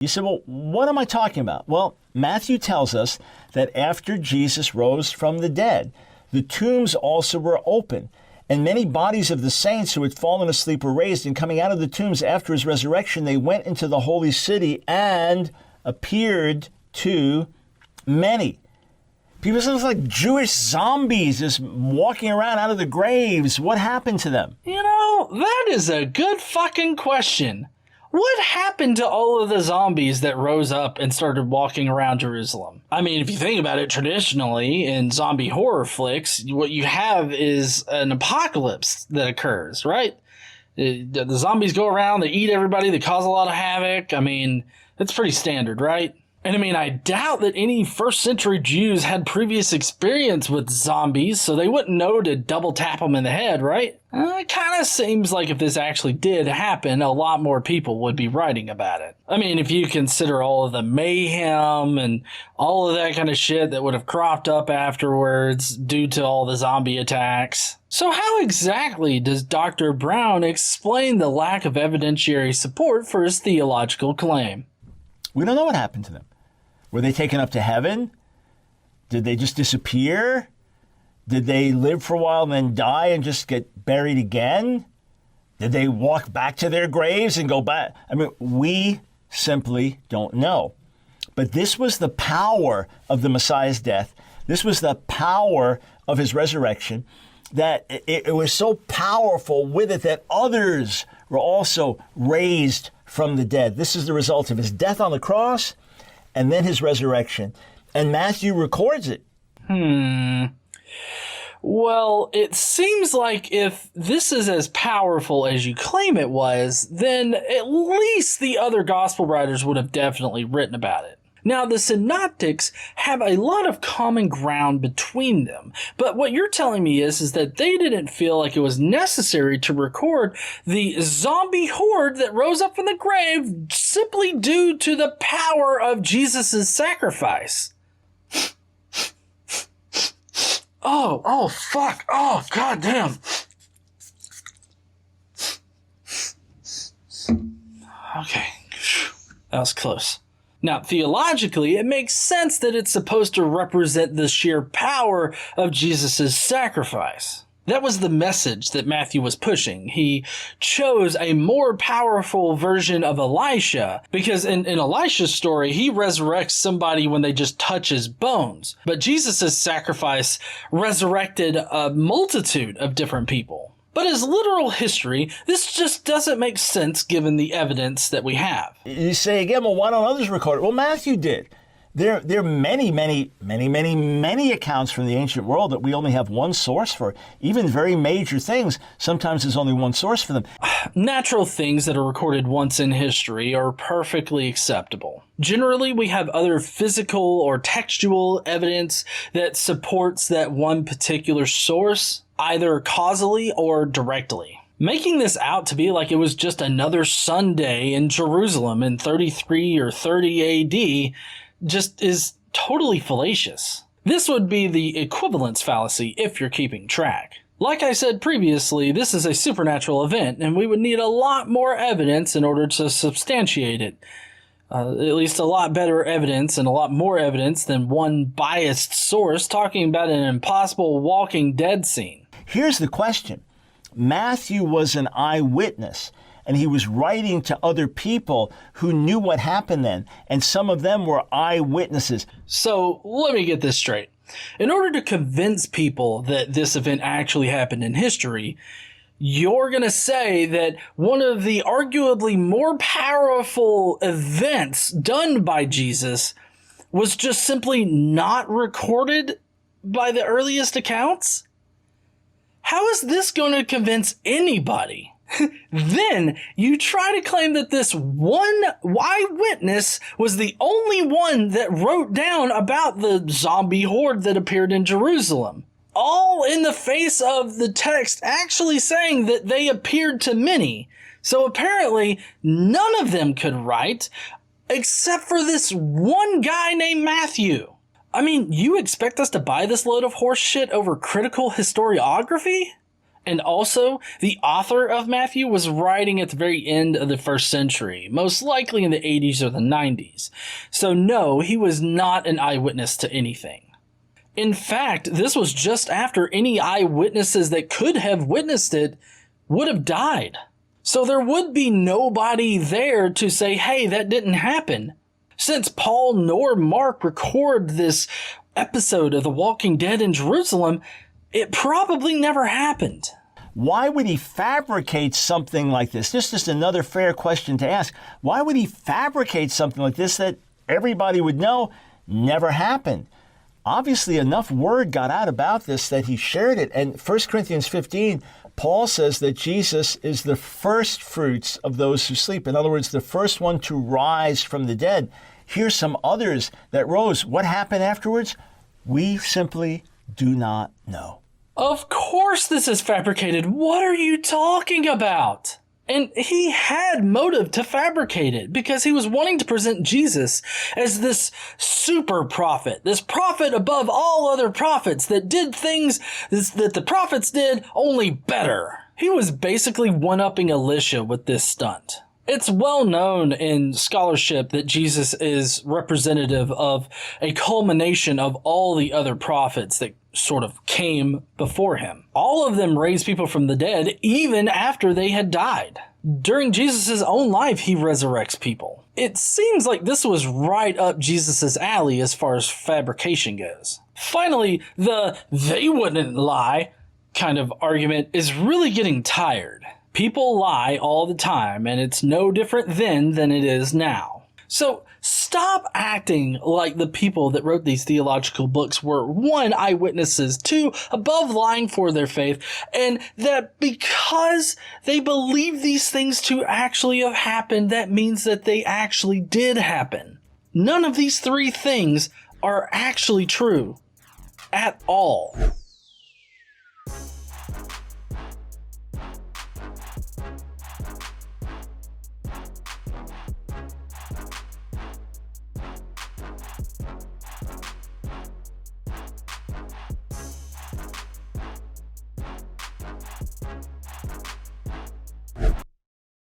You said, well, what am I talking about? Well, Matthew tells us that after Jesus rose from the dead, the tombs also were open, and many bodies of the saints who had fallen asleep were raised, and coming out of the tombs after his resurrection, they went into the holy city and appeared to many. People look like Jewish zombies just walking around out of the graves. What happened to them? You know, that is a good fucking question. What happened to all of the zombies that rose up and started walking around Jerusalem? I mean, if you think about it, traditionally in zombie horror flicks, what you have is an apocalypse that occurs, right? The zombies go around, they eat everybody, they cause a lot of havoc. I mean, it's pretty standard, right? And I mean, I doubt that any first century Jews had previous experience with zombies, so they wouldn't know to double tap them in the head, right? It kind of seems like if this actually did happen, a lot more people would be writing about it. I mean, if you consider all of the mayhem and all of that kind of shit that would have cropped up afterwards due to all the zombie attacks. So how exactly does Dr. Brown explain the lack of evidentiary support for his theological claim? We don't know what happened to them. Were they taken up to heaven? Did they just disappear? Did they live for a while and then die and just get buried again? Did they walk back to their graves and go back? I mean, we simply don't know. But this was the power of the Messiah's death. This was the power of his resurrection, that it was so powerful with it that others were also raised from the dead. This is the result of his death on the cross and then his resurrection. And Matthew records it. Well, it seems like if this is as powerful as you claim it was, then at least the other gospel writers would have definitely written about it. Now, the synoptics have a lot of common ground between them, but what you're telling me is that they didn't feel like it was necessary to record the zombie horde that rose up from the grave simply due to the power of Jesus' sacrifice. Oh, fuck. Oh, goddamn. Okay, that was close. Now, theologically, it makes sense that it's supposed to represent the sheer power of Jesus' sacrifice. That was the message that Matthew was pushing. He chose a more powerful version of Elisha because in Elisha's story, he resurrects somebody when they just touch his bones. But Jesus' sacrifice resurrected a multitude of different people. But as literal history, this just doesn't make sense given the evidence that we have. You say again, well, why don't others record it? Well, Matthew did. There are many accounts from the ancient world that we only have one source for. Even very major things, sometimes there's only one source for them. Natural things that are recorded once in history are perfectly acceptable. Generally, we have other physical or textual evidence that supports that one particular source, either causally or directly. Making this out to be like it was just another Sunday in Jerusalem in 33 or 30 AD just is totally fallacious. This would be the equivalence fallacy if you're keeping track. Like I said previously, this is a supernatural event, and we would need a lot more evidence in order to substantiate it. At least a lot better evidence and a lot more evidence than one biased source talking about an impossible Walking Dead scene. Here's the question. Matthew was an eyewitness, and he was writing to other people who knew what happened then, and some of them were eyewitnesses. So let me get this straight. In order to convince people that this event actually happened in history, you're going to say that one of the arguably more powerful events done by Jesus was just simply not recorded by the earliest accounts? How is this going to convince anybody? Then you try to claim that this one eyewitness was the only one that wrote down about the zombie horde that appeared in Jerusalem. All in the face of the text actually saying that they appeared to many. So apparently none of them could write except for this one guy named Matthew. I mean, you expect us to buy this load of horse shit over critical historiography? And also, the author of Matthew was writing at the very end of the first century, most likely in the 80s or the 90s. So no, he was not an eyewitness to anything. In fact, this was just after any eyewitnesses that could have witnessed it would have died. So there would be nobody there to say, hey, that didn't happen. Since Paul nor Mark record this episode of The Walking Dead in Jerusalem, it probably never happened. Why would he fabricate something like this? This is just another fair question to ask. Why would he fabricate something like this that everybody would know never happened? Obviously, enough word got out about this that he shared it. And 1 Corinthians 15, Paul says that Jesus is the first fruits of those who sleep. In other words, the first one to rise from the dead. Here's some others that rose. What happened afterwards? We simply do not know. Of course this is fabricated. What are you talking about? And he had motive to fabricate it because he was wanting to present Jesus as this super prophet, this prophet above all other prophets that did things that the prophets did, only better. He was basically one-upping Elisha with this stunt. It's well known in scholarship that Jesus is representative of a culmination of all the other prophets that sort of came before him. All of them raised people from the dead even after they had died. During Jesus' own life, he resurrects people. It seems like this was right up Jesus' alley as far as fabrication goes. Finally, the "they wouldn't lie" kind of argument is really getting tired. People lie all the time, and it's no different then than it is now. So stop acting like the people that wrote these theological books were, one, eyewitnesses, two, above lying for their faith, and that because they believe these things to actually have happened, that means that they actually did happen. None of these three things are actually true at all.